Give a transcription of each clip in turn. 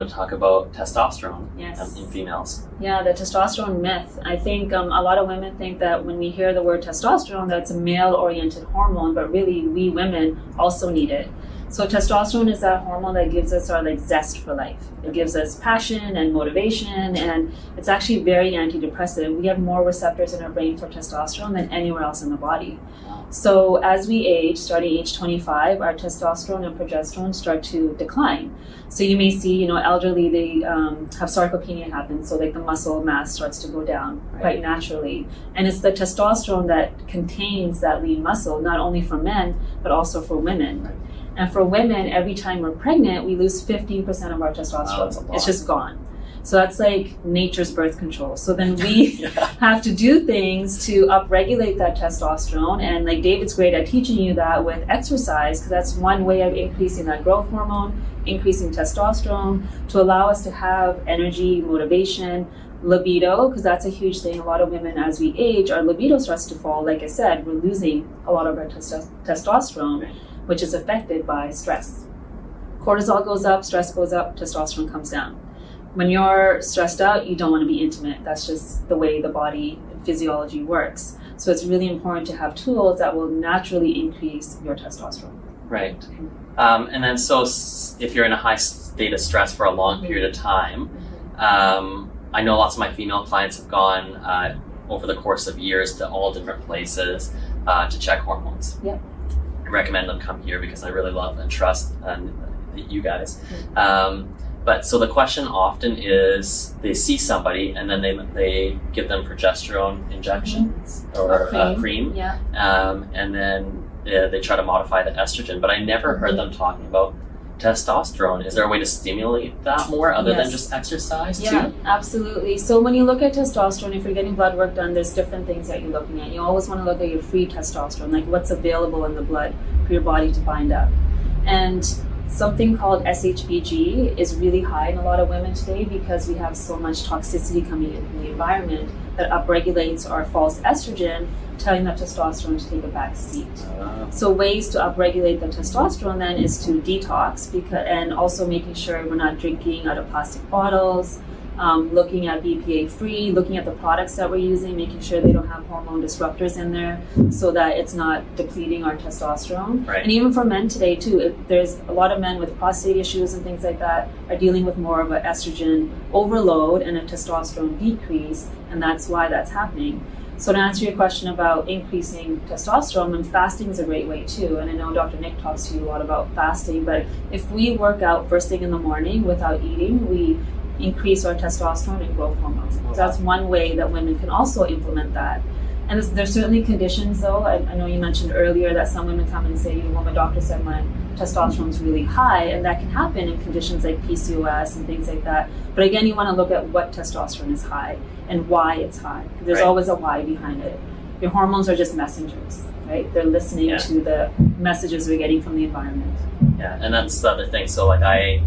to talk about testosterone Yes. in females. Yeah, the testosterone myth. I think a lot of women think that when we hear the word testosterone, that's a male-oriented hormone, but really we women also need it. So testosterone is that hormone that gives us our zest for life. It gives us passion and motivation, and it's actually very antidepressant. We have more receptors in our brain for testosterone than anywhere else in the body. So as we age, starting age 25, our testosterone and progesterone start to decline. So you may see, elderly, they have sarcopenia happen. So the muscle mass starts to go down quite naturally. And it's the testosterone that contains that lean muscle, not only for men, but also for women. Right. And for women, every time we're pregnant, we lose 15% of our testosterone. Wow, that's a lot. It's just gone. So that's like nature's birth control. So then we have to do things to upregulate that testosterone. And David's great at teaching you that with exercise, because that's one way of increasing that growth hormone, increasing testosterone, to allow us to have energy, motivation, libido, because that's a huge thing. A lot of women, as we age, our libido starts to fall. Like I said, we're losing a lot of our testosterone, which is affected by stress. Cortisol goes up, stress goes up, testosterone comes down. When you're stressed out, you don't want to be intimate. That's just the way the body and physiology works. So it's really important to have tools that will naturally increase your testosterone. Right. And then so if you're in a high state of stress for a long period of time, I know lots of my female clients have gone over the course of years to all different places to check hormones. Yep. I recommend them come here because I really love and trust you guys. But so the question often is they see somebody and then they give them progesterone injections or cream. Yeah. And then they try to modify the estrogen. But I never heard them talking about testosterone. Is there a way to stimulate that more other than just exercise too? Yeah, absolutely. So when you look at testosterone, if you're getting blood work done, there's different things that you're looking at. You always want to look at your free testosterone, like what's available in the blood for your body to bind up. And something called SHBG is really high in a lot of women today because we have so much toxicity coming in from the environment that upregulates our false estrogen, telling that testosterone to take a back seat. So ways to upregulate the testosterone then is to detox, and also making sure we're not drinking out of plastic bottles, looking at BPA free, looking at the products that we're using, making sure they don't have hormone disruptors in there so that it's not depleting our testosterone. Right. And even for men today too, there's a lot of men with prostate issues and things like that are dealing with more of an estrogen overload and a testosterone decrease, and that's why that's happening. So to answer your question about increasing testosterone, and fasting is a great way too. And I know Dr. Nick talks to you a lot about fasting, but if we work out first thing in the morning without eating, we increase our testosterone and growth hormones. So that's one way that women can also implement that. And there's certainly conditions though. I know you mentioned earlier that some women come and say, well, my doctor said my testosterone is really high, and that can happen in conditions like PCOS and things like that. But again, you want to look at what testosterone is high and why it's high. There's always a why behind it. Your hormones are just messengers, right? They're listening to the messages we're getting from the environment. Yeah, and that's the other thing. So I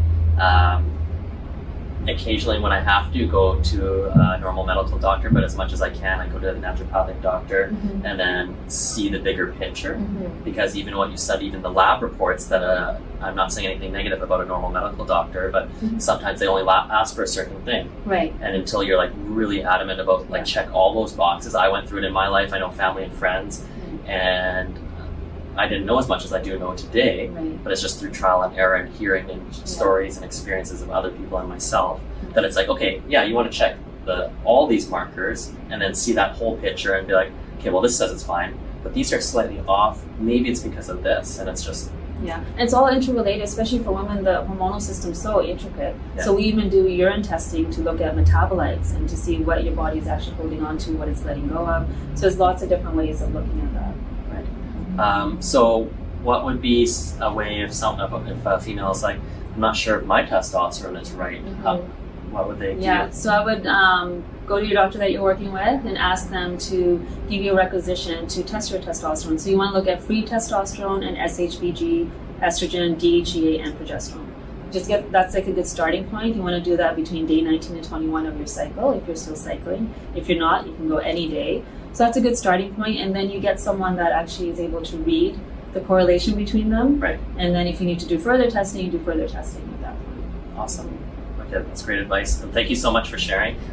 occasionally when I have to go to a normal medical doctor, but as much as I can, I go to a naturopathic doctor and then see the bigger picture, because even what you study, even the lab reports that I'm not saying anything negative about a normal medical doctor, but sometimes they only ask for a certain thing. Right. And until you're really adamant about check all those boxes. I went through it in my life. I know family and friends, and I didn't know as much as I do know today, but it's just through trial and error and hearing and stories and experiences of other people and myself that it's like, okay, you want to check all these markers and then see that whole picture and be like, okay, well, this says it's fine, but these are slightly off. Maybe it's because of this, and it's just... Yeah, it's all interrelated, especially for women. The hormonal system's so intricate. Yeah. So we even do urine testing to look at metabolites and to see what your body's actually holding on to, what it's letting go of. So there's lots of different ways of looking at that. So what would be a way if a female is like, I'm not sure if my testosterone is right, what would they do? Yeah, so I would go to your doctor that you're working with and ask them to give you a requisition to test your testosterone. So you want to look at free testosterone and SHBG, estrogen, DHEA, and progesterone. That's like a good starting point. You want to do that between day 19 and 21 of your cycle if you're still cycling. If you're not, you can go any day. So that's a good starting point, and then you get someone that actually is able to read the correlation between them. Right. And then if you need to do further testing, you do further testing at that point. Awesome. Okay, that's great advice. And thank you so much for sharing.